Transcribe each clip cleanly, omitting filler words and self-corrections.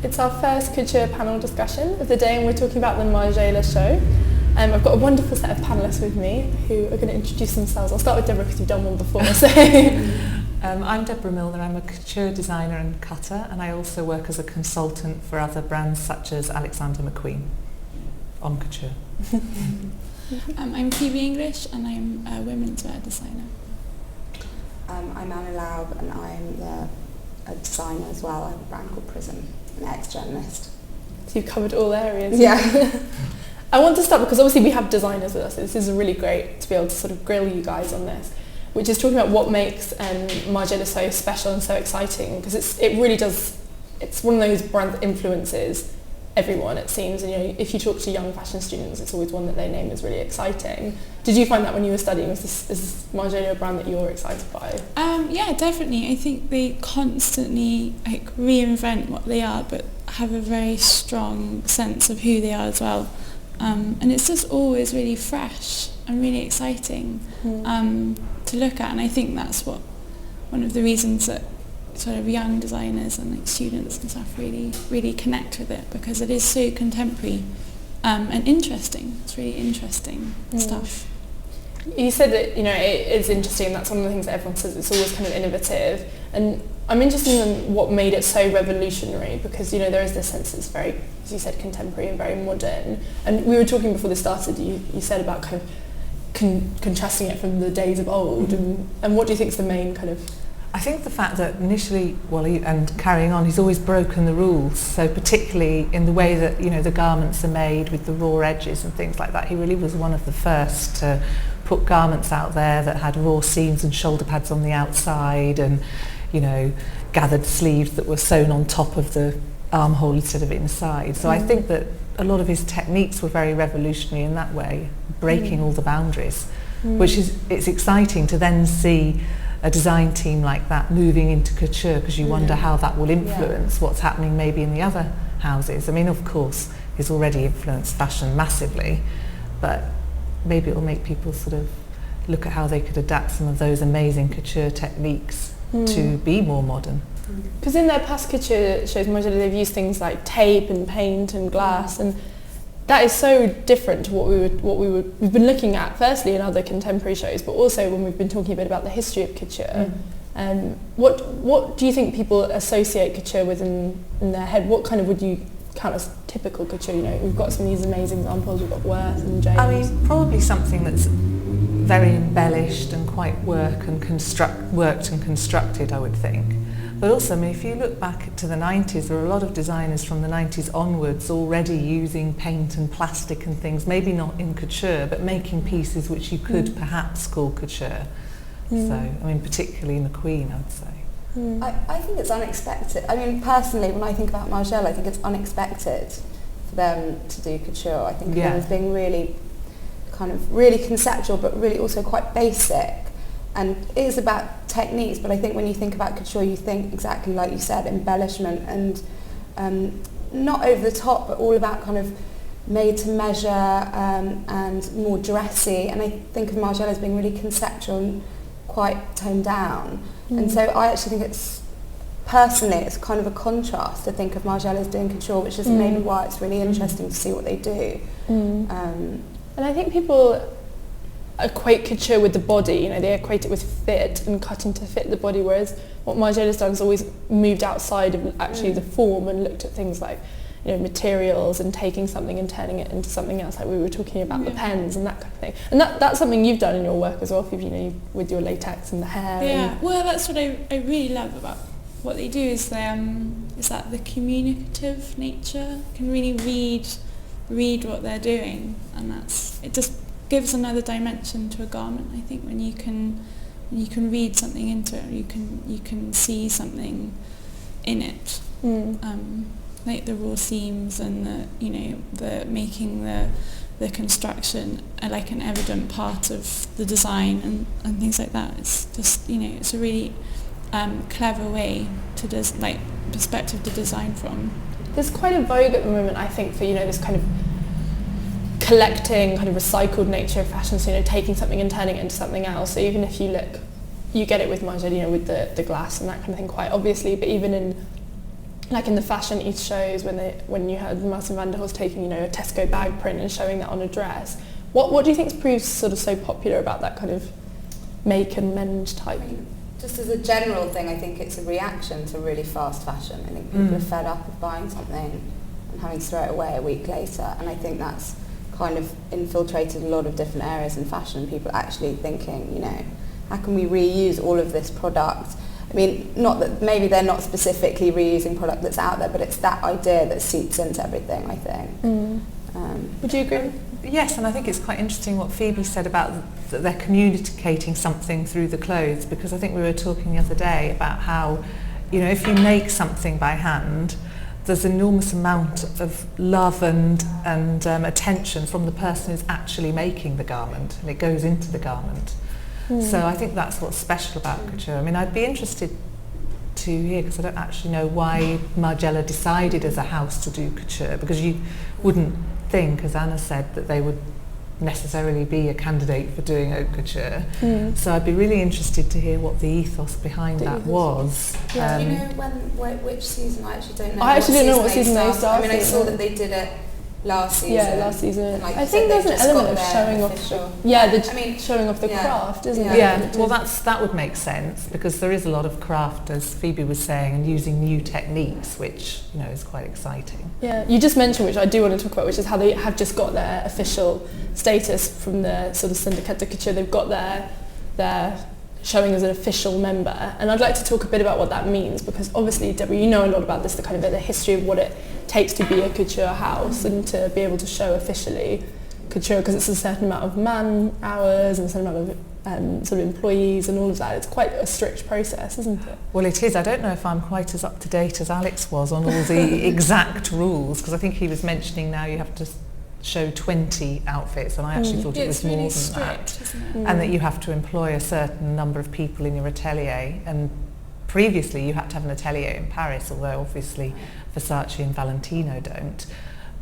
It's our first Couture panel discussion of the day, and we're talking about the Margiela show. I've got a wonderful set of panellists with me who are going to introduce themselves. I'll start with Deborah because you've done one before. So. I'm Deborah Milner. I'm a couture designer and cutter, and I also work as a consultant for other brands such as Alexander McQueen on couture. I'm Phoebe English, and I'm a women's wear designer. I'm Anna Laub, and I'm a designer as well. I have a brand called Prism, an ex-journalist. So you've covered all areas. Yeah. I want to start because obviously we have designers with us. This is really great to be able to sort of grill you guys on this, which is talking about what makes Margiela so special and so exciting, because it really does, it's one of those brands that influences everyone, it seems, and if you talk to young fashion students, it's always one that they name as really exciting. Did you find that when you were studying? Is Margiela a brand that you're excited by? Yeah, definitely. I think they constantly reinvent what they are, but have a very strong sense of who they are as well. And it's just always really fresh and really exciting to look at, and I think that's one of the reasons that sort of young designers and students and stuff really connect with it, because it is so contemporary and interesting. It's really interesting stuff. You said that it is interesting. That's one of the things that everyone says. It's always kind of innovative, and I'm interested in what made it so revolutionary, because there is this sense it's very, as you said, contemporary and very modern. And we were talking before this started. You said about kind of contrasting it from the days of old, and what do you think is the main kind of? I think the fact that initially, and carrying on, he's always broken the rules. So particularly in the way that the garments are made with the raw edges and things like that, he really was one of the first to put garments out there that had raw seams and shoulder pads on the outside, and gathered sleeves that were sewn on top of the armhole instead of inside. So I think that a lot of his techniques were very revolutionary in that way, breaking all the boundaries, which it's exciting to then see a design team like that moving into couture, because you wonder how that will influence what's happening maybe in the other houses. I mean, of course, he's already influenced fashion massively, but maybe it will make people sort of look at how they could adapt some of those amazing couture techniques to be more modern. Because in their past couture shows, Margiela, they've used things like tape and paint and glass, and that is so different to what we've been looking at, firstly in other contemporary shows, but also when we've been talking a bit about the history of couture. What do you think people associate couture with in their head? What kind of would you count as typical couture? We've got some of these amazing examples. We've got Worth and James. I mean, probably something that's very embellished and quite worked and constructed, I would think. But also, I mean, if you look back to the 90s, there were a lot of designers from the 90s onwards already using paint and plastic and things, maybe not in couture, but making pieces which you could perhaps call couture. So, I mean, particularly McQueen, I would say. I think it's unexpected. I mean, personally, when I think about Margiela, I think it's unexpected for them to do couture. I think of them as being really conceptual, but really also quite basic. And it is about techniques, but I think when you think about couture, you think exactly like you said, embellishment, and not over the top, but all about kind of made to measure and more dressy. And I think of Margiela as being really conceptual and quite toned down. And so I actually think it's kind of a contrast to think of Margiela as doing couture, which is maybe why it's really interesting to see what they do. And I think people equate couture with the body, they equate it with fit and cutting to fit the body, whereas what Margiela's done is always moved outside of actually the form and looked at things like materials and taking something and turning it into something else, like we were talking about the pens and that kind of thing. And that's something you've done in your work as well, Phoebe, with your latex and the hair. Yeah, well, that's what I really love about what they do, is that the communicative nature can really read what they're doing, and it just gives another dimension to a garment. I think when you can read something into it, you can see something in it, like the raw seams and the making the construction like an evident part of the design and things like that. It's just it's a really clever way to perspective to design from. There's quite a vogue at the moment, I think, for this kind of collecting, kind of recycled nature of fashion, so taking something and turning it into something else. So even if you look, you get it with Margiela, with the glass and that kind of thing quite obviously, but even in like in the fashion East shows when you had Martin van der Horst taking, you know, a Tesco bag print and showing that on a dress. What do you think proves sort of so popular about that kind of make and mend type? I mean, just as a general thing, I think it's a reaction to really fast fashion. I think people are fed up of buying something and having to throw it away a week later, and I think that's kind of infiltrated a lot of different areas in fashion. People actually thinking, you know, how can we reuse all of this product? I mean, not that maybe they're not specifically reusing product that's out there, but it's that idea that seeps into everything, I think. Would you agree? Yes, and I think it's quite interesting what Phoebe said about that they're communicating something through the clothes, because I think we were talking the other day about how, you know, if you make something by hand, there's an enormous amount of love and attention from the person who's actually making the garment, and it goes into the garment. So I think that's what's special about couture. I mean, I'd be interested to hear, because I don't actually know why Margiela decided as a house to do couture, because you wouldn't think, as Anna said, that they would necessarily be a candidate for doing haute couture. So I'd be really interested to hear what the ethos behind that was. Yeah. Do you know which season? I actually don't know. I actually don't know what season they started. I mean, I saw that they did it last season. Yeah, last season. Like I think there's an element of showing off. Showing off the craft, isn't there? Yeah, well, that would make sense, because there is a lot of craft, as Phoebe was saying, and using new techniques, which, you know, is quite exciting. Yeah, you just mentioned, which I do want to talk about, which is how they have just got their official status from the sort of Syndicat de Couture. They've got their showing as an official member, and I'd like to talk a bit about what that means, because obviously, Deborah, you know a lot about this, the kind of the history of what it takes to be a couture house and to be able to show officially couture, because it's a certain amount of man hours and a certain amount of sort of employees and all of that. It's quite a strict process, isn't it? Well, it is. I don't know if I'm quite as up to date as Alex was on all the exact rules, because I think he was mentioning now you have to show 20 outfits, and I actually thought it was really more than strict, that. Isn't it? And that you have to employ a certain number of people in your atelier, and previously you had to have an atelier in Paris, although obviously Versace and Valentino don't.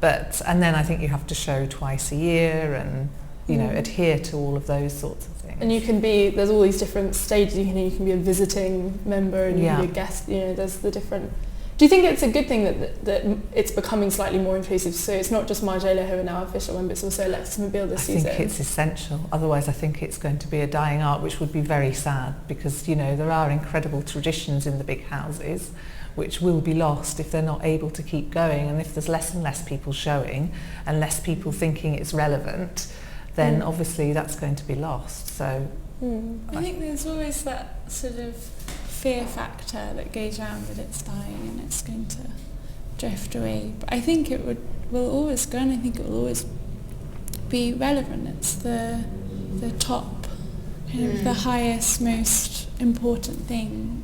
And then I think you have to show twice a year and, you know, adhere to all of those sorts of things. And you can be, there's all these different stages. You can be a visiting member and you can be a guest, you know, there's the different. Do you think it's a good thing that it's becoming slightly more inclusive? So it's not just Margiela who are now official members, it's also Alexis Mobile this season. I think it's essential. Otherwise, I think it's going to be a dying art, which would be very sad, because, you know, there are incredible traditions in the big houses which will be lost if they're not able to keep going. And if there's less and less people showing and less people thinking it's relevant, then obviously that's going to be lost. So I think there's always that sort of fear factor that goes around that it's dying and it's going to drift away. But I think it will always go, and I think it will always be relevant. It's the top, kind of the highest, most important thing,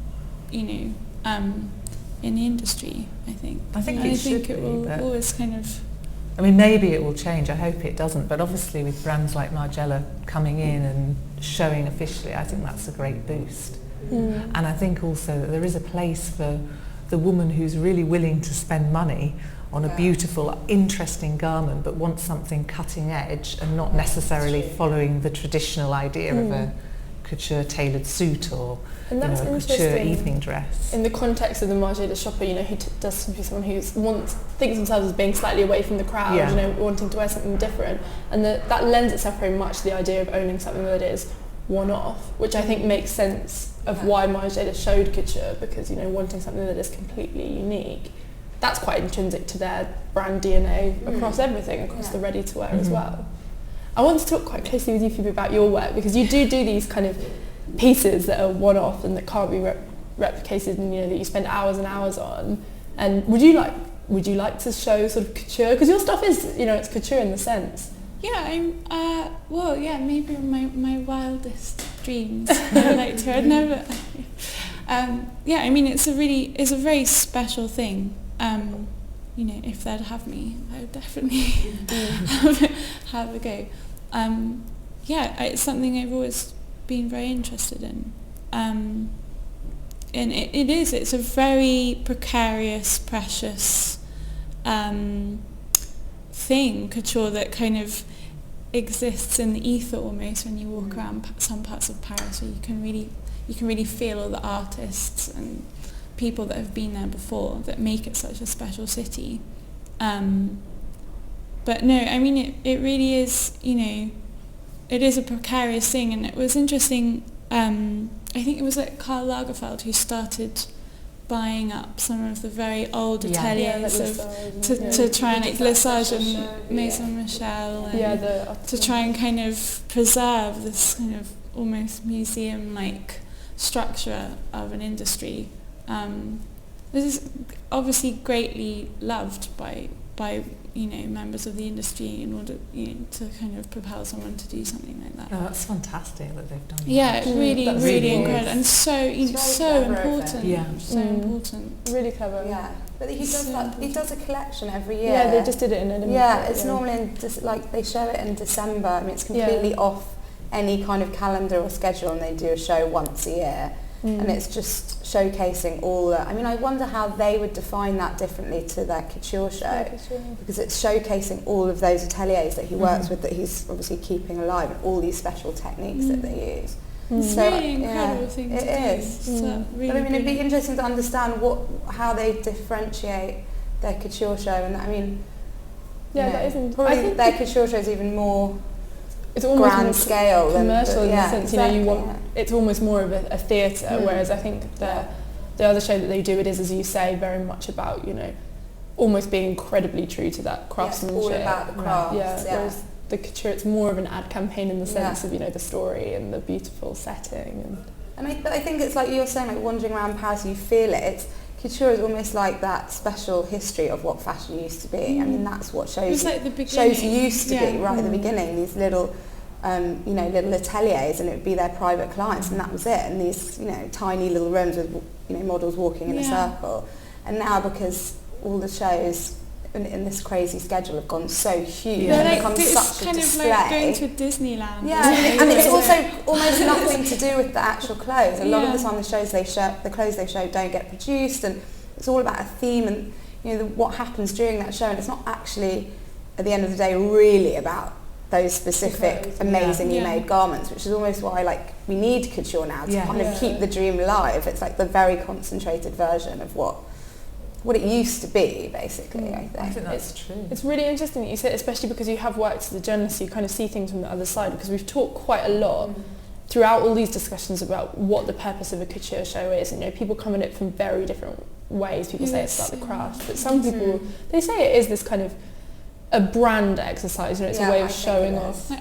you know, in the industry, I think. I think it will always kind of... I mean, maybe it will change. I hope it doesn't. But obviously with brands like Margiela coming in and showing officially, I think that's a great boost. And I think also that there is a place for the woman who's really willing to spend money on a beautiful, interesting garment, but wants something cutting edge and not necessarily following the traditional idea of a couture tailored suit or and that's a couture evening dress. In the context of the Margiela shopper, you know, who does seem to be someone who thinks themselves as being slightly away from the crowd, you know, wanting to wear something different, and that lends itself very much to the idea of owning something that is one-off, which I think makes sense of why Margiela showed couture, because, you know, wanting something that is completely unique, that's quite intrinsic to their brand DNA across everything, across the ready-to-wear as well. I want to talk quite closely with you, Phoebe, about your work, because you do these kind of pieces that are one-off and that can't be replicated, and, you know, that you spend hours and hours on. And would you like to show sort of couture, because your stuff is, you know, it's couture in the sense. Yeah, maybe my wildest dreams. I like to. I'd never. I mean, it's a very special thing. You know, if they'd have me, I would definitely have a go. It's something I've always been very interested in. And it's a very precarious, precious thing, couture, that kind of exists in the ether almost when you walk around some parts of Paris, where you can really feel all the artists and people that have been there before that make it such a special city. But no, I mean, it really is, you know, it is a precarious thing. And it was interesting, I think it was like Karl Lagerfeld who started buying up some of the very old ateliers to try and, like, Lesage and Maison Margiela, to try and kind of preserve this kind of almost museum-like structure of an industry. This is obviously greatly loved by you know, members of the industry in order, you know, to kind of propel someone to do something like that. Oh, that's fantastic that they've done that. Yeah, really incredible, and so, you know, so important. Yeah, so important. Really clever. Yeah, but he does that. He does a collection every year. Yeah, they just did it in a it's normally in like they show it in December. I mean, it's completely off any kind of calendar or schedule, and they do a show once a year. And it's just showcasing all the... I mean, I wonder how they would define that differently to their couture show, because it's showcasing all of those ateliers that he works with, that he's obviously keeping alive, and all these special techniques that they use. It's So, really incredible thing to do. It is. Really, but I mean, it'd be interesting to understand how they differentiate their couture show, and I mean... that isn't... Probably their couture show is even more... It's almost grand more scale commercial in the sense, exactly, you know, you want it's almost more of a theatre, whereas I think the other show that they do, it is, as you say, very much about, you know, almost being incrededly true to that craftsmanship. Yes, all about the crafts. Whereas the couture, it's more of an ad campaign in the sense of, you know, the story and the beautiful setting. And I think it's like you're saying, like wandering around Paris, you feel it. Couture is almost like that special history of what fashion used to be. I mean, that's what shows like the beginning. Shows used to be right at the beginning. These little, you know, little ateliers, and it would be their private clients, and that was it. And these, you know, tiny little rooms with, you know, models walking in a circle. And now, because all the shows in this crazy schedule have gone so huge, and like, become such a display. It's kind of like going to Disneyland. Yeah, and it's also almost nothing to do with the actual clothes. A lot of the time, the clothes they show don't get produced, and it's all about a theme and, you know, what happens during that show. And it's not actually, at the end of the day, really about those specific amazingly made garments, which is almost why, like, we need couture now to kind of keep the dream alive. It's like the very concentrated version of what it used to be, basically. I think that's true. It's really interesting that you say, especially because you have worked as a journalist, so you kind of see things from the other side, because we've talked quite a lot throughout all these discussions about what the purpose of a couture show is, and, you know, people come at it from very different ways. People say it's about the craft, but some people, they say it is this kind of a brand exercise, you know, it's a way of showing off. Like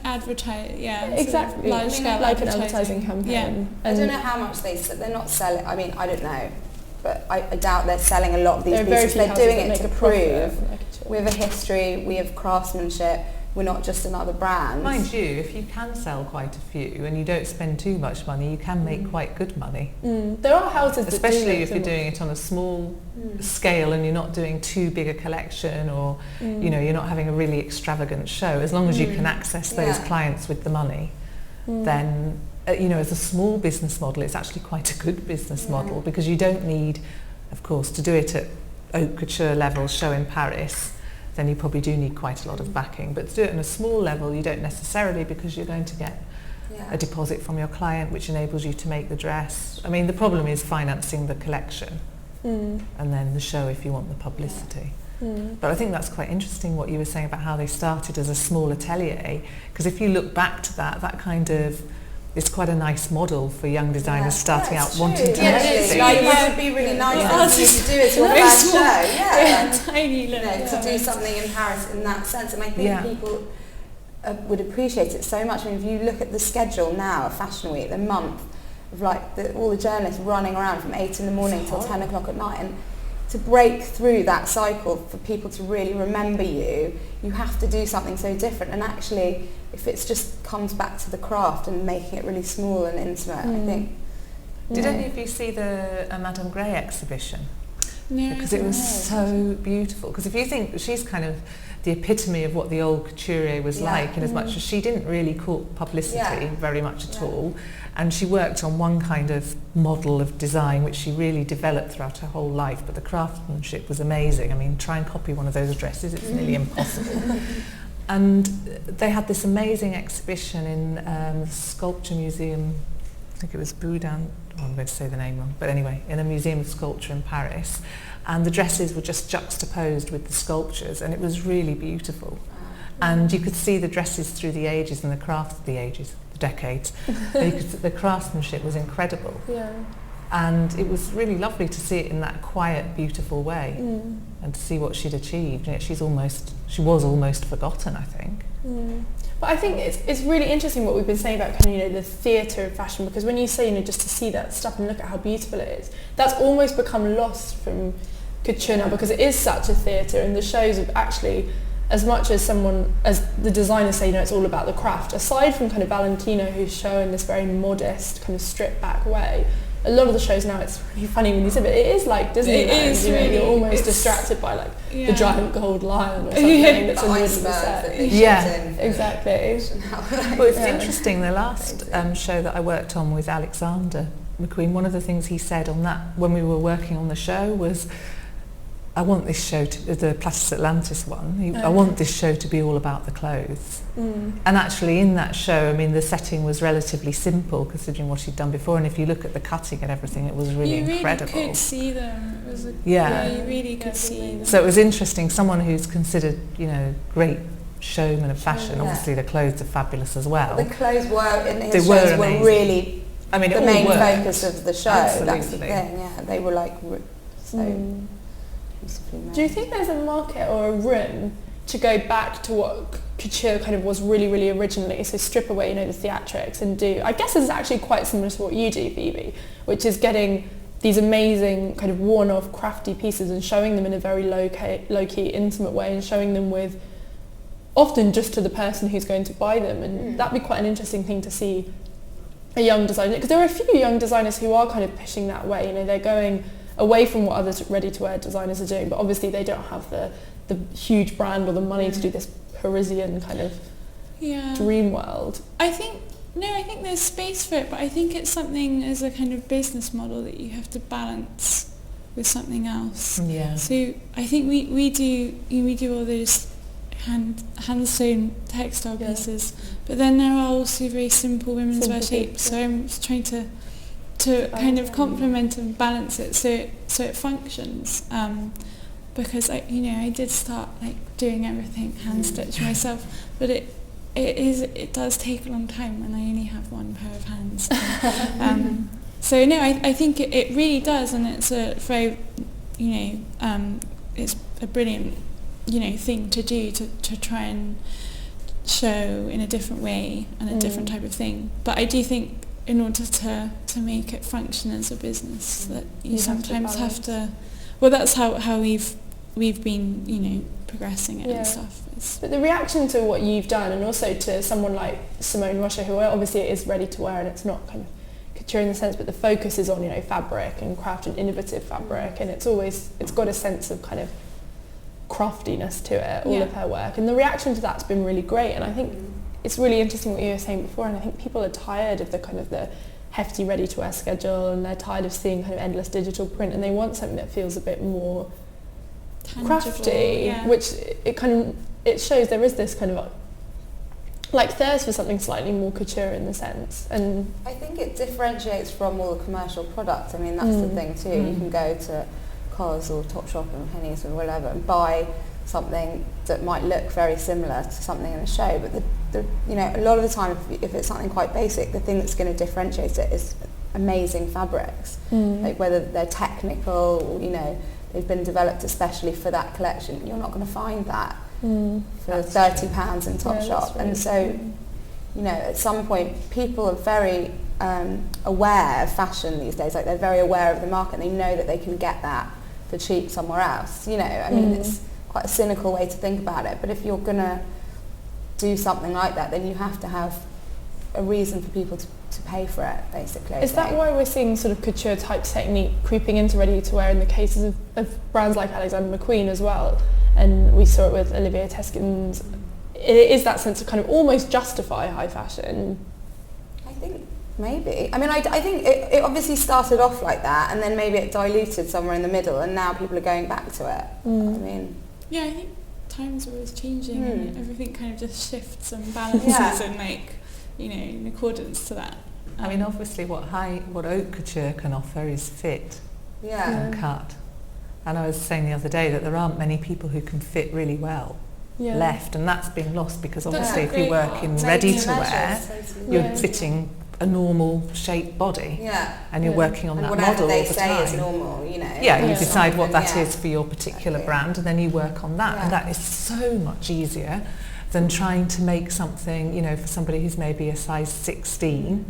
exactly. Large scale like an advertising campaign. Yeah. I don't know how much they're not selling, I mean, I don't know, but I doubt they're selling a lot of these pieces. They're doing it to prove we have a history, we have craftsmanship, we're not just another brand. Mind you, if you can sell quite a few and you don't spend too much money, you can make quite good money. There are houses that especially if you're doing it on a small scale and you're not doing too big a collection, or you know, you're not having a really extravagant show. As long as you can access those clients with the money, then you know, as a small business model, it's actually quite a good business model, because you don't need, of course, to do it at haute couture level show in Paris, then you probably do need quite a lot of backing. But to do it on a small level, you don't necessarily, because you're going to get a deposit from your client, which enables you to make the dress. I mean, the problem is financing the collection and then the show if you want the publicity. But I think that's quite interesting what you were saying about how they started as a small atelier, because if you look back to that kind of, it's quite a nice model for young designers starting out wanting to make things. Like, it would be really nice to do it your first show. Tiny little. To do something in Paris in that sense, and I think people would appreciate it so much. I mean, if you look at the schedule now of Fashion Week, the month of like all the journalists running around from 8 in the morning till 10 o'clock at night, and to break through that cycle for people to really remember you, you have to do something so different. And actually, if it just comes back to the craft and making it really small and intimate, I think. Did any of you see the Madame Grey exhibition? No, because it was so beautiful. Because if you think, she's kind of the epitome of what the old couturier was like, in as much as she didn't really court publicity very much at all, and she worked on one kind of model of design which she really developed throughout her whole life, but the craftsmanship was amazing. I mean, try and copy one of those dresses, it's nearly impossible. And they had this amazing exhibition in the Sculpture Museum think it was Boudin, I'm going to say the name wrong, but anyway, in a museum of sculpture in Paris, and the dresses were just juxtaposed with the sculptures, and it was really beautiful. And you could see the dresses through the ages and the craft of the ages, the decades. And you could see the craftsmanship was incredible. Yeah. And it was really lovely to see it in that quiet, beautiful way, and to see what she'd achieved. And she was almost forgotten, I think. But I think it's really interesting what we've been saying about kind of, the theatre of fashion, because when you say, just to see that stuff and look at how beautiful it is, that's almost become lost from couture now, because it is such a theatre, and the shows have actually, as much as the designers say, it's all about the craft, aside from kind of Valentino, who's showing this very modest, kind of stripped back way, a lot of the shows now, it's really funny when you say, but it is like Disneyland, you're almost distracted by the giant gold lion or something that's in the middle of the set. Yeah, exactly. Well, it's interesting, the last show that I worked on with Alexander McQueen, one of the things he said on that, when we were working on the show, was, I want this show to, the Platis Atlantis one, I want this show to be all about the clothes. And actually in that show, the setting was relatively simple considering what he'd done before, and if you look at the cutting and everything, it was really incredible. You really could see them. It was you really could see them. So it was interesting, someone who's considered, great showman of fashion, obviously the clothes are fabulous as well. The clothes were, in his shows, were really the main focus of the show. Absolutely. That's the thing, they were so... Do you think there's a market or a room to go back to what couture kind of was really, really originally, so strip away, the theatrics and do, I guess it's actually quite similar to what you do, Phoebe, which is getting these amazing kind of worn-off crafty pieces and showing them in a very low-key, intimate way, and showing them with, often just to the person who's going to buy them, and that'd be quite an interesting thing to see a young designer, because there are a few young designers who are kind of pushing that way, they're going away from what other ready-to-wear designers are doing, but obviously they don't have the huge brand or the money to do this Parisian kind of dream world. I think there's space for it, but I think it's something as a kind of business model that you have to balance with something else. Yeah. So I think we do all those hand-sewn textile pieces, but then there are also very simple women's wear shapes. So I'm just trying to kind of complement and balance it so it functions, because I did start doing everything hand stitch myself, but it does take a long time when I only have one pair of hands. So no, I think it really does, and it's a very it's a brilliant thing to do to try and show in a different way and a different type of thing. But I do think in order to make it function as a business, that you sometimes have to. Well, that's how we've been, progressing it and stuff. But the reaction to what you've done, and also to someone like Simone Rocha, who obviously it is ready to wear, and it's not kind of couture in the sense, but the focus is on fabric and craft and innovative fabric, and it's got a sense of kind of craftiness to it, all of her work, and the reaction to that's been really great. And I think it's really interesting what you were saying before, and I think people are tired of the hefty ready-to-wear schedule, and they're tired of seeing kind of endless digital print, and they want something that feels a bit more tangible, crafty, which it shows there is this kind of thirst for something slightly more couture in the sense. And I think it differentiates from all the commercial products. That's the thing too. You can go to Cos or Topshop and Pennies or whatever and buy something that might look very similar to something in a show, but a lot of the time, if it's something quite basic, the thing that's going to differentiate it is amazing fabrics, whether they're technical, they've been developed especially for that collection. You're not going to find that for £30 in Topshop, and so at some point people are very aware of fashion these days. They're very aware of the market, and they know that they can get that for cheap somewhere else. It's quite a cynical way to think about it, but if you're going to do something like that, then you have to have a reason for people to pay for it, basically. Is that why we're seeing sort of couture type technique creeping into ready to wear in the cases of brands like Alexander McQueen as well? And we saw it with Olivier Teskins. It is that sense of kind of almost justify high fashion. I think maybe. I think it obviously started off like that, and then maybe it diluted somewhere in the middle, and now people are going back to it. Yeah, I think times are always changing, and everything kind of just shifts and balances and in accordance to that. I mean, obviously what haute couture can offer is fit and cut. And I was saying the other day that there aren't many people who can fit really well left, and that's been lost because obviously if you work in ready-to-wear, you're fitting a normal shaped body, and you're working on that model all the time. Whatever they say is normal, you know. Yeah, you decide what that is for your particular brand, and then you work on that, and that is so much easier than trying to make something, you know, for somebody who's maybe a size 16,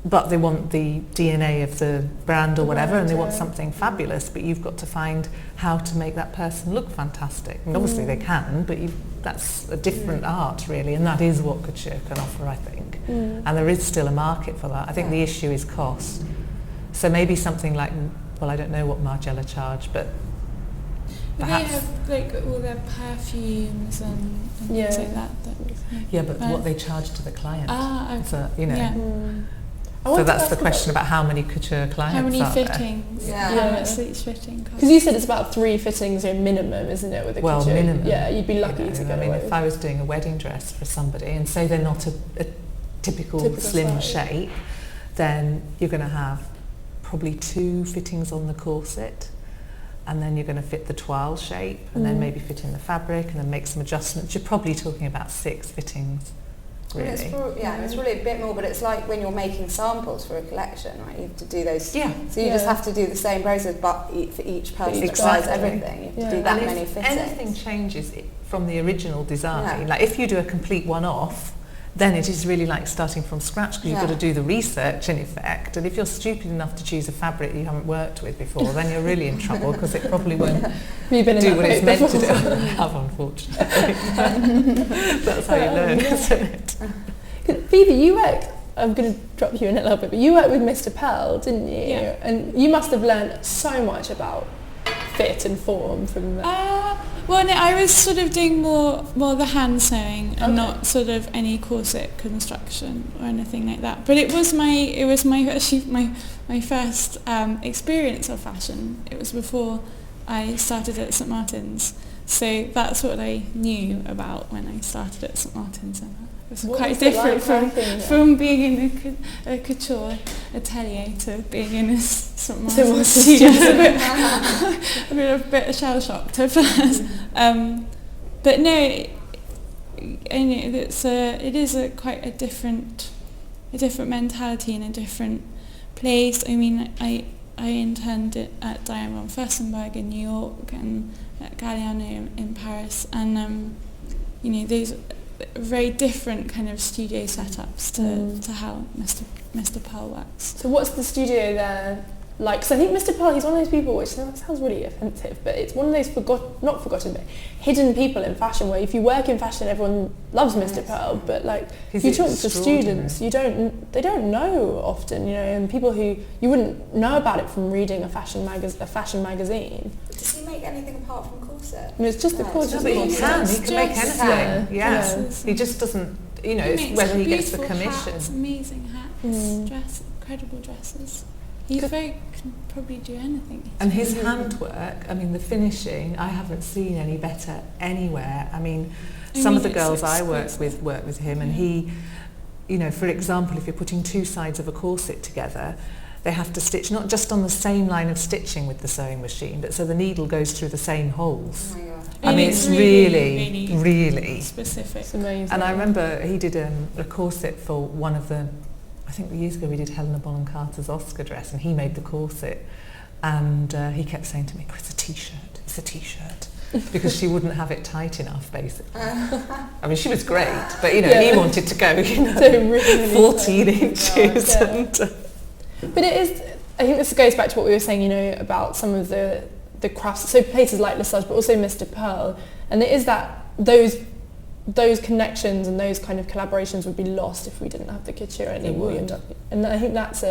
but they want the DNA of the brand or whatever, and they want something fabulous, but you've got to find how to make that person look fantastic. And obviously they can, but that's a different art really, and that is what couture can offer, I think. And there is still a market for that. I think the issue is cost. So maybe something like, well, I don't know what Margiela charge, but perhaps. They have like all their perfumes and things like that. Yeah, but what they charge to the client. So, you know. Yeah. So that's the question about how many couture clients how many are fittings? there. How much each fitting costs? Because you said it's about 3 fittings minimum, isn't it, with a couture? Minimum. Yeah, you'd be lucky to get away with. If I was doing a wedding dress for somebody and say they're not a typical slim shape, then you're going to have probably 2 fittings on the corset, and then you're going to fit the toile shape, and then maybe fit in the fabric, and then make some adjustments. You're probably talking about 6 fittings. Really. It's really a bit more, but it's like when you're making samples for a collection, right? You have to do those. Yeah. So you just have to do the same process, but for each person that buys everything, you have to do that many fittings. If anything changes from the original design, like if you do a complete one-off, then it is really like starting from scratch, because you've got to do the research in effect. And if you're stupid enough to choose a fabric you haven't worked with before, then you're really in trouble, because it probably won't do what it's meant to do. I have, unfortunately. That's how you learn, isn't it? Phoebe, you work, I'm going to drop you in a little bit, but you worked with Mr. Pearl, didn't you? Yeah. And you must have learned so much about fit and form from that. Well, no, I was sort of doing more the hand sewing and not sort of any corset construction or anything like that. But it was my first experience of fashion. It was before I started at St Martin's, so that's what I knew about when I started at St Martin's. And it was quite different from being in a couture atelier to being in a St Martin's studio. a bit shell shocked at first. But no, it is quite a different mentality and a different place. I mean, I interned at Diane von Furstenberg in New York and at Galliano in Paris, and those very different kind of studio setups to how Mr. Pearl works. So what's the studio there like? Because I think Mr. Pearl, he's one of those people, which sounds really offensive, but it's one of those not forgotten, but hidden people in fashion, where if you work in fashion, everyone loves Mr. Pearl, but like you talk to students, they don't know often, and people who you wouldn't know about it from reading a fashion magazine. Does he make anything apart from corset? I mean, it's just the corset. But he can make anything. Yeah. He just doesn't, it's whether he gets the commission. Hats, amazing hats, incredible dresses. He can probably do anything. And his handwork, I mean, the finishing, I haven't seen any better anywhere. I mean, some of the girls I work with him, and he, for example, if you're putting 2 sides of a corset together, they have to stitch not just on the same line of stitching with the sewing machine, but so the needle goes through the same holes. Oh my God. I mean, it's really specific. It's amazing. And I remember he did a corset for one of the, I think years ago we did Helena Bonham Carter's Oscar dress, and he made the corset, and he kept saying to me, it's a t-shirt, because she wouldn't have it tight enough, basically. I mean, she was great, but he wanted to go, really 14 inches. But it is, I think this goes back to what we were saying, about some of the crafts, so places like Lesage, but also Mr. Pearl, and it is that those connections and those kind of collaborations would be lost if we didn't have the couture anymore. And I think that's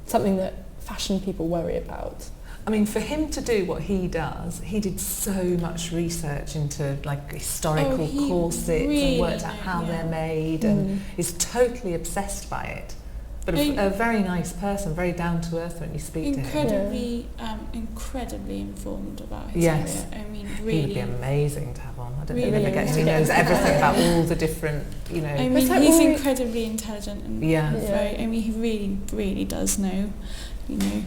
something that fashion people worry about. I mean, for him to do what he does, he did so much research into like historical corsets and worked out how they're made, and is totally obsessed by it. But a very nice person, very down to earth when you speak to him. Incredibly informed about his yes. area. I mean, He really. would be amazing to have on. I don't Really ever get him. He knows everything about all the different, you know. I mean, he's incredibly intelligent and very, I mean, he really, really does know, you know,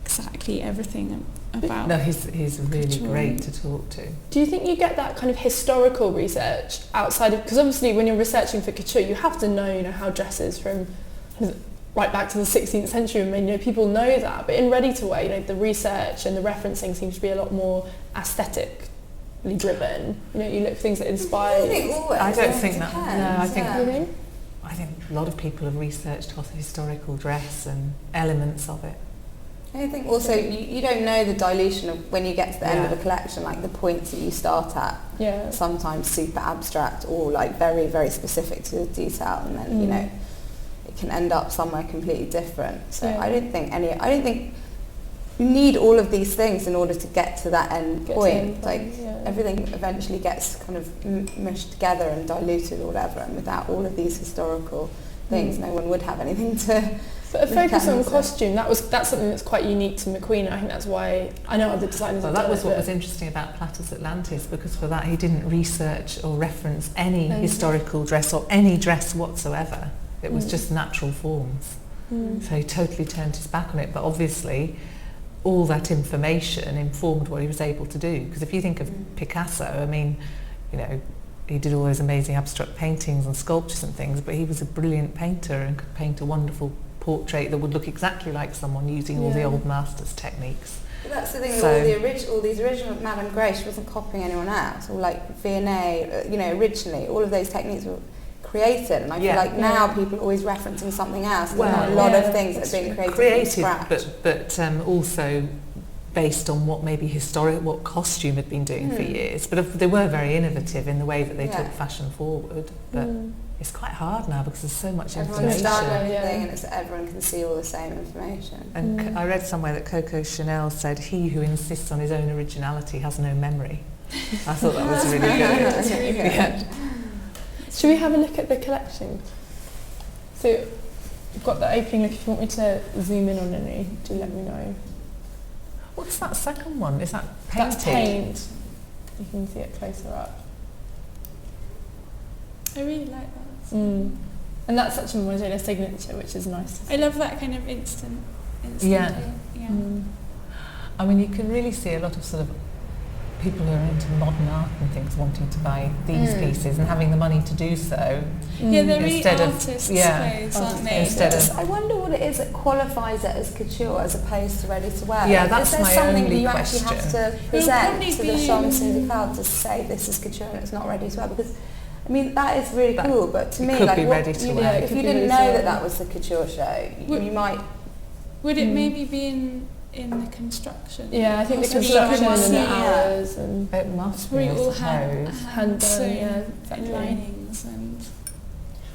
exactly everything about. No, he's really Couture. great to talk to. Do you think you get that kind of historical research outside of, because obviously when you're researching for couture, you have to know, you know, how dresses from right back to the 16th century, I mean, you know, people know that, but in ready-to-wear, you know, the research and the referencing seems to be a lot more aesthetically driven. You know, you look for things that inspire you. I don't think that. No, I think. Yeah. I think a lot of people have researched historical dress and elements of it. I think also you don't know the dilution of when you get to the end of a collection, like the points that you start at. Yeah. Sometimes super abstract or like very, very specific to the detail, and then you know it can end up somewhere completely different. So I don't think you need all of these things in order to get to that end point. Everything eventually gets kind of mushed together and diluted or whatever, and without all of these historical things, no one would have anything to. But a focus on costume, that's something that's quite unique to McQueen. I think that's why I know other designers have done it. That was what was interesting about Platters Atlantis, because for that he didn't research or reference any historical dress or any dress whatsoever. It was just natural forms. So he totally turned his back on it. But obviously all that information informed what he was able to do. Because if you think of Picasso, I mean, you know, he did all those amazing abstract paintings and sculptures and things, but he was a brilliant painter and could paint a wonderful portrait that would look exactly like someone using all the old masters' techniques. But that's the thing, all these original Madame Grey, she wasn't copying anyone else, or like Vianney, you know, originally all of those techniques were created, and I feel like now people are always referencing something else. There's not a lot of things that have been created from scratch. But also based on what maybe what costume had been doing for years. But they were very innovative in the way that they took fashion forward. But it's quite hard now because there's so much information. And everyone can see all the same information. And I read somewhere that Coco Chanel said, "He who insists on his own originality has no memory." I thought that was really good. That's really good. Yeah. Should we have a look at the collection? So we've got the opening look. If you want me to zoom in on any, do let me know. What's that second one? Is that painted? That's paint. You can see it closer up. I really like that. And that's such a Margiela signature, which is nice to see. I love that kind of instant. Yeah. I mean, you can really see a lot of sort of people who are into modern art and things wanting to buy these pieces and having the money to do so. Yeah, they're really artists' clothes, aren't they? I wonder what it is that qualifies it as couture as opposed to ready to wear. Yeah, that's my only question. Is there something that you actually have to present to the Show to say this is couture and it's not ready to wear? Because I mean, that is really cool, but to me, like, if you didn't know that was the couture show, you might... Would it maybe be in the construction? Yeah, I think the construction and the hours and... It must be, I suppose. Hand done, and linings and...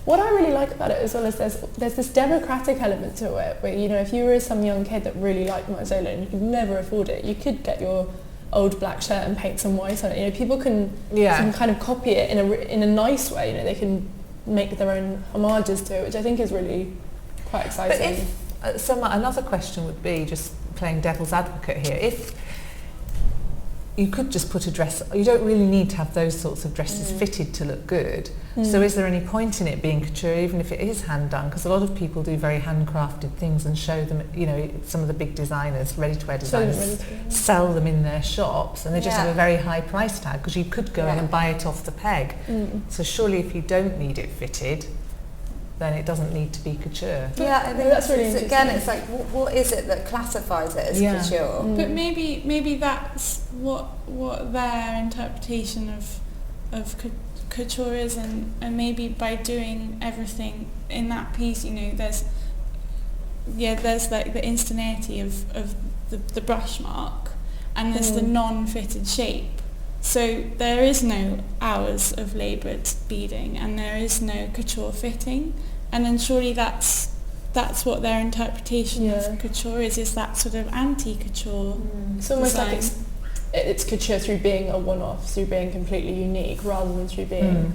What I really like about it as well is there's this democratic element to it, where, you know, if you were some young kid that really liked Margiela and you could never afford it, you could get your old black shirt and paint some white on it. You know, people can kind of copy it in a nice way. You know, they can make their own homages to it, which I think is really quite exciting. But if another question would be, just playing devil's advocate here, if you could just put a dress, you don't really need to have those sorts of dresses fitted to look good. So is there any point in it being couture, even if it is hand done? Because a lot of people do very handcrafted things and show them, you know, some of the big designers, ready-to-wear designers, sell them in their shops, and they just have a very high price tag because you could go in and buy it off the peg. So surely if you don't need it fitted, then it doesn't need to be couture. Yeah, I think that's really interesting. Again, it's like, what is it that classifies it as couture? But maybe that's what their interpretation of couture is, and maybe by doing everything in that piece, you know, there's like the instantaneity of the brush mark, and there's the non-fitted shape. So there is no hours of laboured beading, and there is no couture fitting, and then surely that's what their interpretation of couture is that sort of anti-couture. It's almost like it's couture through being a one-off, through being completely unique, rather than through being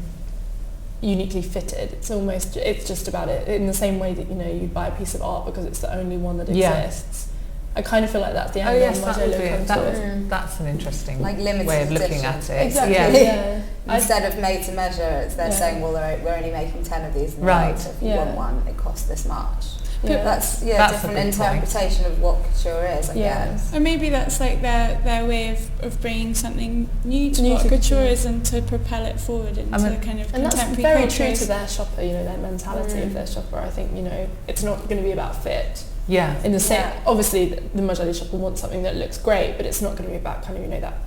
uniquely fitted. It's just about it in the same way that, you know, you buy a piece of art because it's the only one that exists. I kind of feel like that's the angle Margiela comes with. That's an interesting like way of looking at it. Exactly. Yeah. Instead of made to measure, they're saying, well, we're only making 10 of these in the world, so if you want one, it costs this much. Yeah. That's different interpretation of what couture is, I guess. Or maybe that's like their way of bringing something new to what couture is, and to propel it forward into kind of and contemporary that's very culture. true to their shopper, you know, their mentality of their shopper. I think, you know, it's not going to be about fit. Yeah. In the same, obviously, the Margiela shopper wants something that looks great, but it's not going to be about kind of, you know, that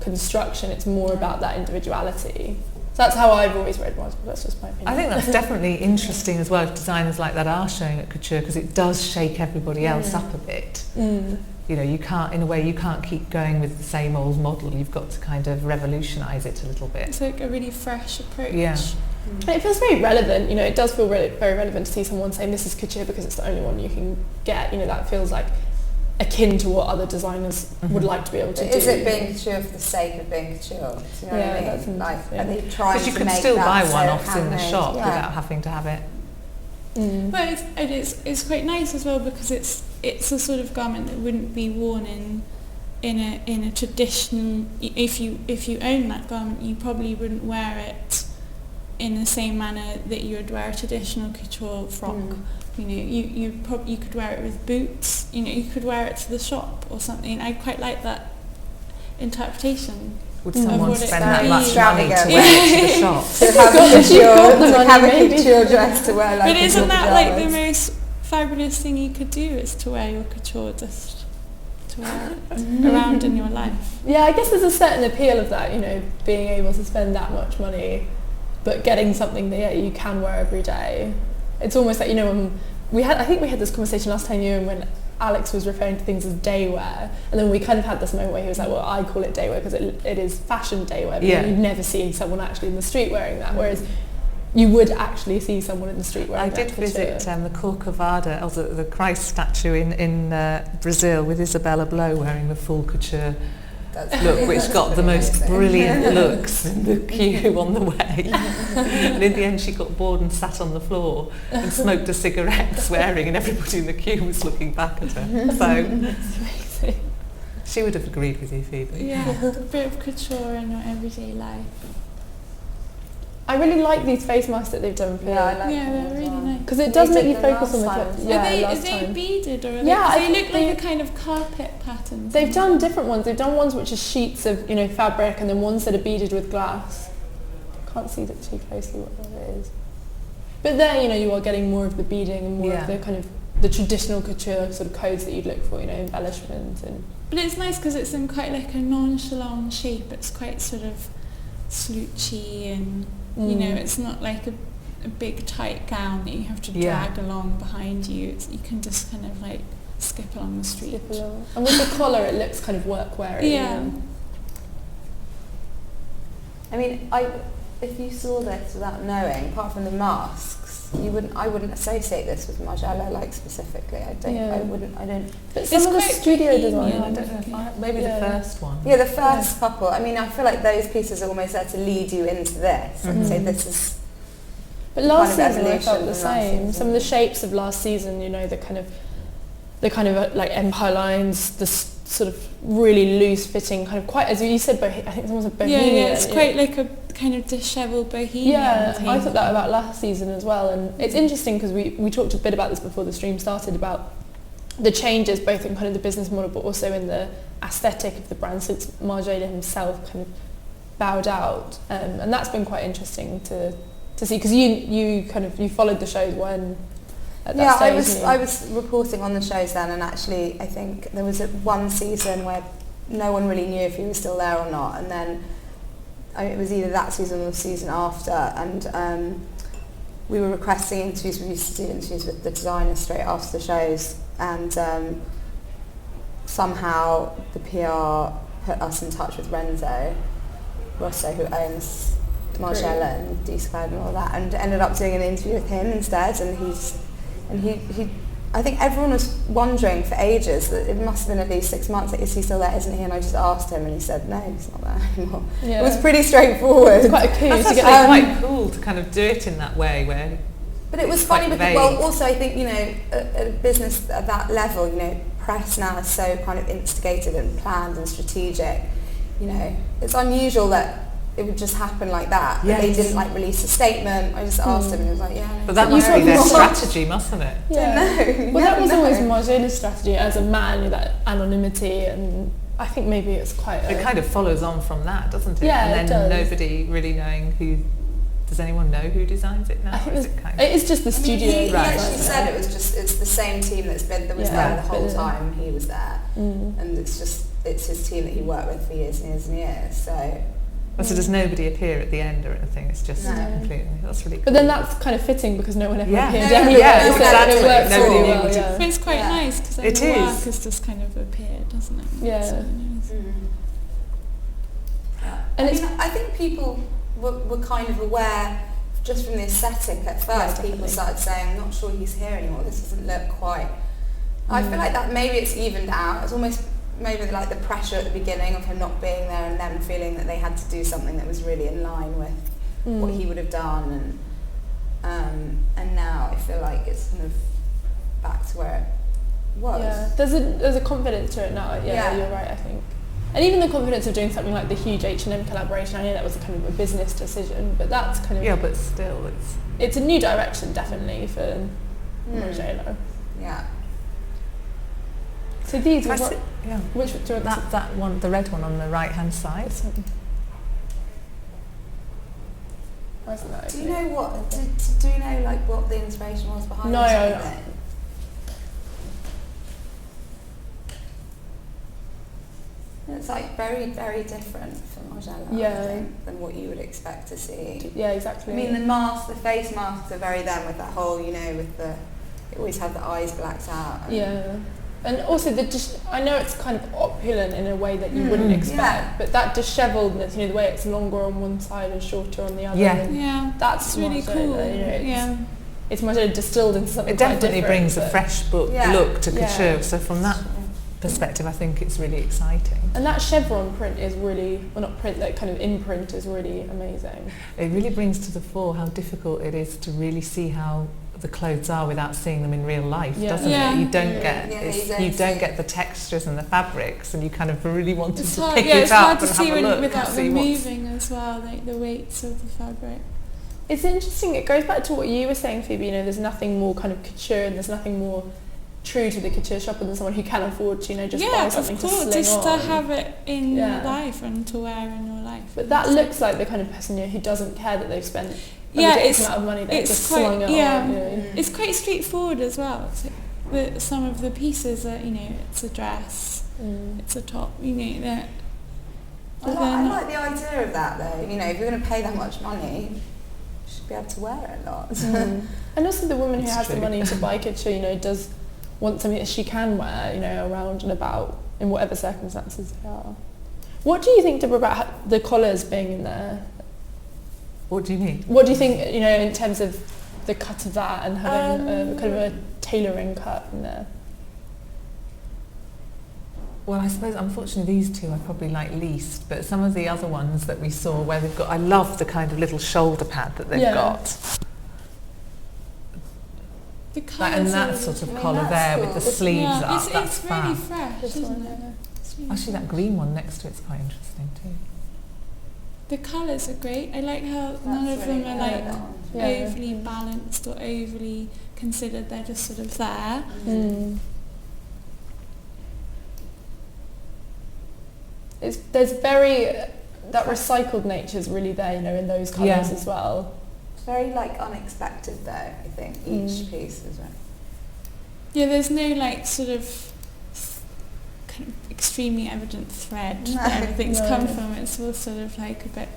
construction. It's more about that individuality. So that's how I've always read Margiela. That's just my opinion. I think that's definitely interesting as well if designers like that are showing at Couture, because it does shake everybody else up a bit. You know, you can't keep going with the same old model. You've got to kind of revolutionise it a little bit. It's like a really fresh approach. Yeah. And it feels very relevant, you know, it does feel very relevant to see someone saying this is couture because it's the only one you can get. You know, that feels like akin to what other designers would like to be able to do. Is it being couture for the sake of being couture? Do you know what I mean? Like, are they trying because you to could make still buy that one so off in the handmade? shop without having to have it. But it's quite nice as well, because it's a sort of garment that wouldn't be worn in a traditional. If you own that garment, you probably wouldn't wear it in the same manner that you would wear a traditional couture frock. You know, you could wear it with boots. You know, you could wear it to the shop or something. I quite like that interpretation. Would someone spend that be. much money to wear it to the shop? To have a couture dress to wear like. But isn't that pajamas. like the most fabulous thing you could do, is to wear your couture, just to wear it around in your life? Yeah, I guess there's a certain appeal of that, you know, being able to spend that much money but getting something that you can wear every day. It's almost like, you know, I think we had this conversation last time, you and when Alex was referring to things as day wear, and then we kind of had this moment where he was like, well, I call it day wear because it is fashion day wear, but you'd never see someone actually in the street wearing that, whereas you would actually see someone in the street wearing that. I did visit the Corcovado, or the Christ statue in Brazil, with Isabella Blow wearing the full couture look, which got the most brilliant looks in the queue on the way. And in the end she got bored and sat on the floor and smoked a cigarette swearing, and everybody in the queue was looking back at her. So she would have agreed with you, Phoebe. Yeah, a bit of couture in your everyday life. I really like these face masks that they've done for they're really nice. because it does make you focus on the clothes. Are they beaded, or they look like a kind of carpet pattern? They've done different ones. They've done ones which are sheets of, you know, fabric, and then ones that are beaded with glass. Can't see that too closely what that is. But there, you know, you are getting more of the beading and more of the kind of the traditional couture sort of codes that you'd look for, you know, embellishment and. But it's nice because it's in quite like a nonchalant shape. It's quite sort of sloochy, and you know, it's not like a big tight gown that you have to drag along behind you. You can just kind of like skip along the street. And with the collar, it looks kind of workwear. Yeah. I mean, if you saw this without knowing, apart from the masks, I wouldn't associate this with Margiela, like specifically. I don't. But some of the studio design, I don't know if maybe the first one. Yeah, the first couple. I mean, I feel like those pieces are almost there to lead you into this and say this is. But last season I felt the same. Some of the shapes of last season, you know, the kind of like empire lines, the sort of really loose fitting, kind of quite, as you said, I think someone said bohemian. Yeah, it's quite like a kind of dishevelled bohemian. Yeah, thing. I thought that about last season as well, and it's interesting because we talked a bit about this before the stream started, about the changes both in kind of the business model but also in the aesthetic of the brand since Margiela himself kind of bowed out, and that's been quite interesting to see, because you followed the shows when at that stage. I was reporting on the shows then, and actually I think there was one season where no one really knew if he was still there or not, and then it was either that season or the season after, and we were requesting interviews. We used to do interviews with the designers straight after the shows, and somehow the PR put us in touch with Renzo Rosso, who owns Margiela and D-Squared and all that, and ended up doing an interview with him instead, and he I think everyone was wondering for ages, that it must have been at least 6 months, like, is he still there, isn't he? And I just asked him and he said, no, he's not there anymore. Yeah. It was pretty straightforward. It's quite a coup That's to get actually quite cool to kind of do it in that way where... But it was funny because, well, also I think, you know, a business at that level, you know, press now is so kind of instigated and planned and strategic. You know, it's unusual that it would just happen like that. Yes. But they didn't like release a statement. I just asked him and he was like, yeah. No, but that must be their strategy, mustn't it? Yeah. Well, that was always Margiela's strategy as a man, that anonymity, and I think maybe it's quite... It kind of follows on from that, doesn't it? Yeah, and then nobody really knowing who... Does anyone know who designs it now? It's just the studio. He actually said it's the same team that was there the whole time he was there, and it's his team that he worked with for years and years and years. So does nobody appear at the end or anything? It's just completely. That's really cool. But then that's kind of fitting because no one ever appeared Yeah, anywhere. exactly. It works Nobody really well, would. yeah. But it's quite nice because it the is. work has just kind of appeared, doesn't it? Yeah. So nice. And I think people were kind of aware just from the aesthetic at first. People started saying, I'm not sure he's here anymore, this doesn't look quite... I feel like that maybe it's evened out. It's almost maybe like the pressure at the beginning of him not being there and them feeling that they had to do something that was really in line with what he would have done, and now I feel like it's kind of back to where it was. Yeah. There's a confidence to it now. Yeah, you're right, I think. And even the confidence of doing something like the huge H&M collaboration, I know that was a kind of a business decision, but that's kind of... Yeah, but still, it's a new direction, definitely, for Margiela. Yeah. So these were... Yeah. Which do you want that one, the red one on the right-hand side. Wasn't that do you know what? Do you know like what the inspiration was behind No, it? It's like very, very different from Margiela, I think, than what you would expect to see. Yeah, exactly. I mean, the face masks are very them with that whole, you know, with they always have the eyes blacked out. And also I know it's kind of opulent in a way that you wouldn't expect, but that disheveledness, you know, the way it's longer on one side and shorter on the other. That's really Margiela, cool. You know, it's Margiela distilled into something. It definitely quite brings a fresh look to couture. So from that perspective, I think it's really exciting. And that chevron print is really, well, not print, that kind of imprint is really amazing. It really brings to the fore how difficult it is to really see how the clothes are without seeing them in real life, doesn't it? You don't get the textures and the fabrics, and you kind of really want to pick it up and have a look. Without them moving as well, like the weights of the fabric. It's interesting. It goes back to what you were saying, Phoebe. You know, there's nothing more kind of couture, and there's nothing more true to the couture shopper than someone who can afford to, you know, just buy something to sling just on. to have it in your life and to wear in your life. But that looks like the kind of person, you know, who doesn't care that they've spent a ridiculous amount of money. They just slung it on. You know. It's quite straightforward as well. It's like some of the pieces are, you know, it's a dress, it's a top, you know. I like the idea of that though. You know, if you're going to pay that much money, you should be able to wear it a lot. And also the woman who has the money to buy couture, you know, does want something that she can wear, you know, around and about in whatever circumstances they are. What do you think, Deborah, about the collars being in there? What do you mean? What do you think, you know, in terms of the cut of that and having kind of a tailoring cut in there? Well, I suppose unfortunately these two I probably like least, but some of the other ones that we saw where they've got, I love the kind of little shoulder pad that they've got. The and that sort of collar there with the sleeves up, that's it's fab. really fresh, isn't it? Really Actually, that green one next to it's quite interesting too. The colours are great. I like how none of them are like overly balanced or overly considered. They're just sort of there. There's that recycled nature is really there, you know, in those colours as well. Very like unexpected though, I think, each piece is right. Yeah, there's no like sort of kind of extremely evident thread that everything's come from. It's all sort of like a bit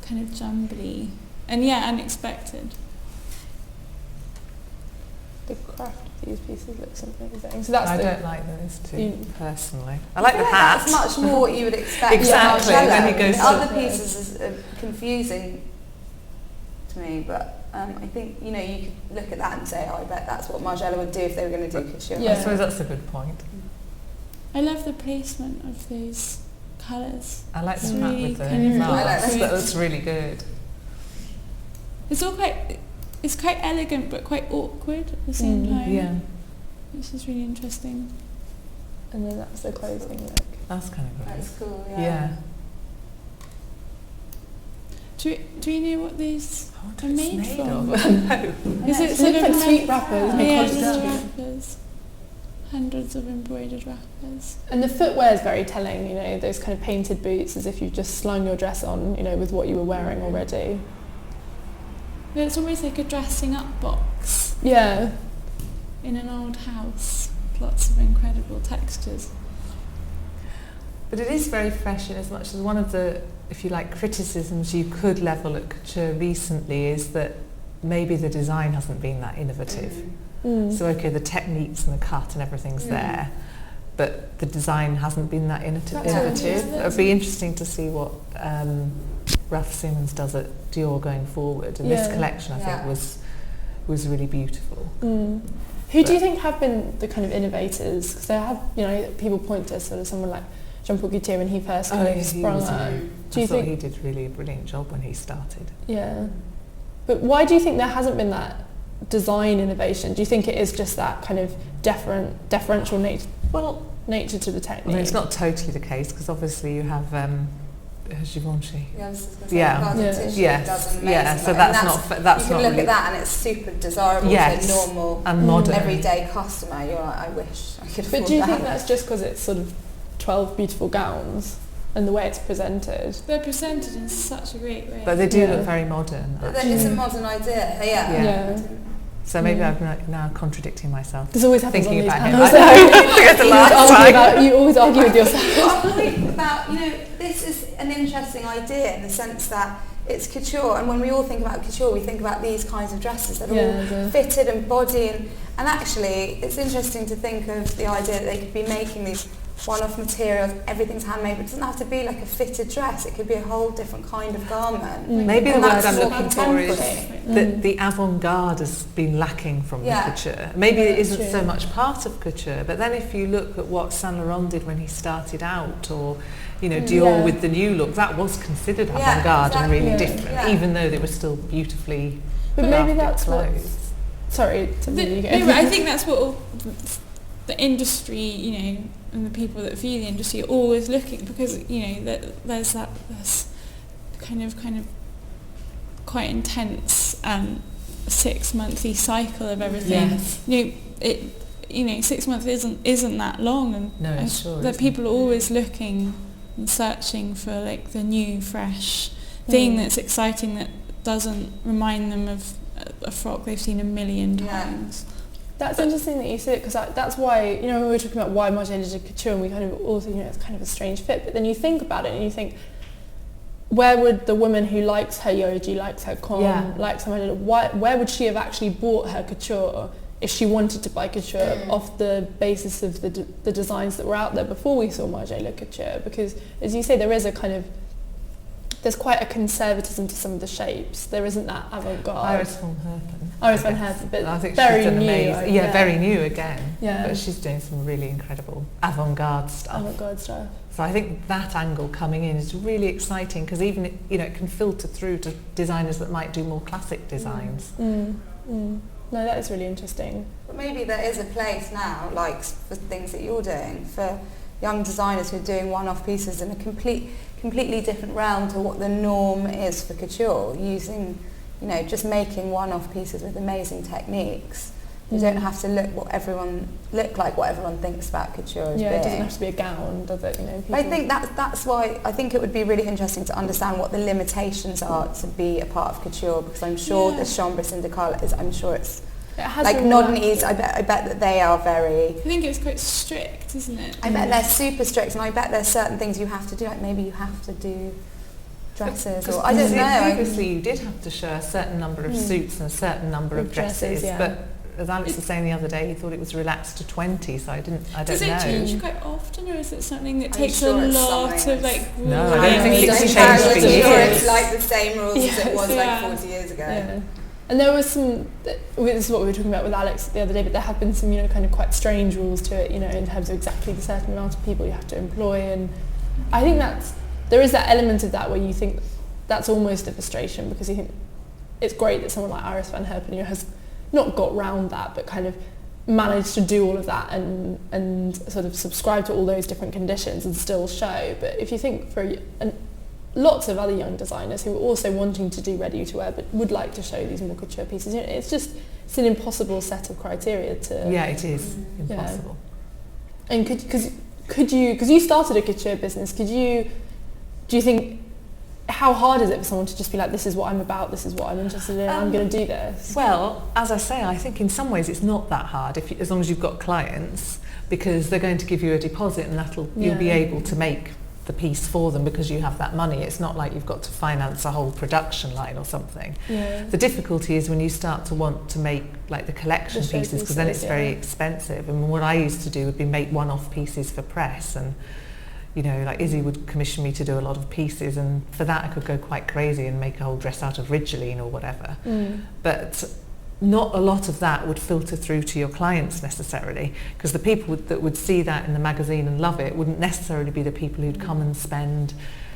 kind of jumbly and unexpected. The craft of these pieces looks amazing. So I don't like those two personally. I like the hat. That's much more what you would expect. Exactly. Then he goes other pieces is confusing to me, but I think, you know, you could look at that and say, oh, I bet that's what Margiela would do if they were going to do couture. I suppose that's a good point. I love the placement of those colours. I like the really with the kind of that looks really good. It's all it's quite elegant but quite awkward at the same time. Yeah. Which is really interesting. And then that's the closing look. That's kind of great. That's cool, Yeah. Do you know what these are made from? No. Is it It looks like sweet wrappers. Yeah, because little it's wrappers. Hundreds of embroidered wrappers. And the footwear is very telling, you know, those kind of painted boots as if you've just slung your dress on, you know, with what you were wearing already. But it's almost like a dressing up box Yeah. in an old house. Lots of incredible textures. But it is very fresh in as much as one of the, if you like, criticisms you could level at couture recently is that maybe the design hasn't been that innovative. So okay, the techniques and the cut and everything's there, but the design hasn't been that innovative. It would be interesting to see what Ralph Simmons does at Dior going forward, and this collection I think was really beautiful. Who do you think have been the kind of innovators? Because there have, you know, people point to sort of someone like Jean-Paul Gaultier when he first kind of sprung up. I thought he did really a brilliant job when he started. Yeah. But why do you think there hasn't been that design innovation? Do you think it is just that kind of deferential nature to the technique? I mean, it's not totally the case because obviously you have Givenchy. Yes. So that's not. You can look really at that and it's super desirable to a normal and modern everyday customer. You're like, I wish I could afford that. But do you think that's just because it's sort of 12 beautiful gowns and the way it's presented? They're presented in such a great way. But they do look very modern. It's a modern idea. Yeah. So maybe I'm now contradicting myself. This always happens thinking on these about panels. You always argue with yourself. Well, a point about, you know, this is an interesting idea in the sense that it's couture, and when we all think about couture, we think about these kinds of dresses that are all fitted and body, and actually it's interesting to think of the idea that they could be making these one-off materials, everything's handmade, but it doesn't have to be like a fitted dress, it could be a whole different kind of garment. Maybe the word I'm looking for is contemporary. that the avant-garde has been lacking from the couture. Maybe it isn't so much part of couture, but then if you look at what Saint Laurent did when he started out, or you know, Dior with the new look, that was considered avant-garde and really different, even though they were still beautifully but maybe that's clothes. Sorry, but I think that's what all the industry, you know, and the people that view the industry are always looking, because you know there's kind of quite intense 6-monthly cycle of everything. You know, 6 months isn't that long, and that people are always looking and searching for like the new, fresh thing that's exciting, that doesn't remind them of a frock they've seen a million times. That's interesting that you say it, because that's why, you know, when we were talking about why Margiela did couture, and we kind of also, you know, it's kind of a strange fit, but then you think about it and you think, where would the woman who likes her Yohji, likes her Com, likes her Margiela, where would she have actually bought her couture if she wanted to buy couture off the basis of the designs that were out there before we saw Margiela couture? Because, as you say, there is a kind of, there's quite a conservatism to some of the shapes. There isn't that avant-garde. Iris van Herpen, but I think very she's done new. amazing. Very new again. Yeah. But she's doing some really incredible avant-garde stuff. Avant-garde stuff. So I think that angle coming in is really exciting, because even it can filter through to designers that might do more classic designs. No, that is really interesting. But maybe there is a place now, like for things that you're doing, for young designers who are doing one-off pieces in a completely different realm to what the norm is for couture, using, you know, just making one-off pieces with amazing techniques. You don't have to look like what everyone thinks about couture as being. It doesn't have to be a gown, does it? You know, I think that's why I think it would be really interesting to understand what the limitations are to be a part of couture, because I'm sure the chambre syndicale is, I'm sure it's like Noddenese, I bet that they are very... I think it's quite strict, isn't it? I bet they're super strict, and I bet there's certain things you have to do, like maybe you have to do dresses, or I don't know. Previously you did have to show a certain number of suits and a certain number of dresses, but as Alex was saying the other day, he thought it was relaxed to 20, so I don't know. Does it change quite often, or is it something that takes a lot of like... No, I don't think it's changed for years. It's like the same rules as it was like 40 years ago. Yeah. And there was some, this is what we were talking about with Alex the other day, but there have been some, kind of quite strange rules to it, in terms of exactly the certain amount of people you have to employ. And I think there is that element of that where you think that's almost a frustration, because you think it's great that someone like Iris van Herpen has not got round that, but kind of managed to do all of that and sort of subscribe to all those different conditions and still show. But if you think for lots of other young designers who are also wanting to do ready to wear but would like to show these more couture pieces, it's an impossible set of criteria to. Yeah, it is impossible. And because you started a couture business, do you think, how hard is it for someone to just be like, this is what I'm about, this is what I'm interested in, I'm going to do this? Well, as I say, I think in some ways it's not that hard as long as you've got clients, because they're going to give you a deposit and you'll be able to make the piece for them because you have that money. It's not like you've got to finance a whole production line or something. Yeah. The difficulty is when you start to want to make like the collection pieces, because then it's very expensive. And what I used to do would be make one-off pieces for press, and like Izzy would commission me to do a lot of pieces, and for that I could go quite crazy and make a whole dress out of Ridgeline or whatever. But not a lot of that would filter through to your clients necessarily, because the people that would see that in the magazine and love it wouldn't necessarily be the people who'd come and spend,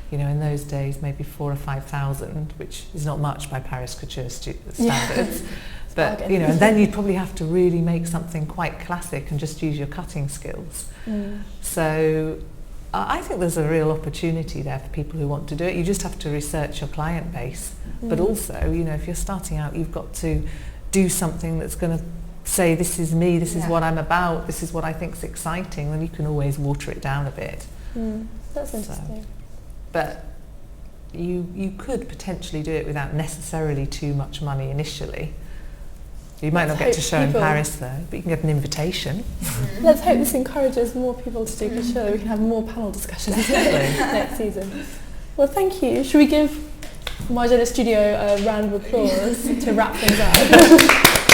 in those days maybe 4,000 or 5,000, which is not much by Paris couture standards. But and then you'd probably have to really make something quite classic and just use your cutting skills. So I think there's a real opportunity there for people who want to do it. You just have to research your client base. But also, if you're starting out, you've got to do something that's going to say, this is me, this is what I'm about, this is what I think's exciting. Then you can always water it down a bit. That's interesting. But you could potentially do it without necessarily too much money initially. You might not get to show in Paris though, but you can get an invitation. Let's hope this encourages more people to do couture. We can have more panel discussions next season. Well, thank you. Should we give Margiela Studio a round of applause to wrap things up?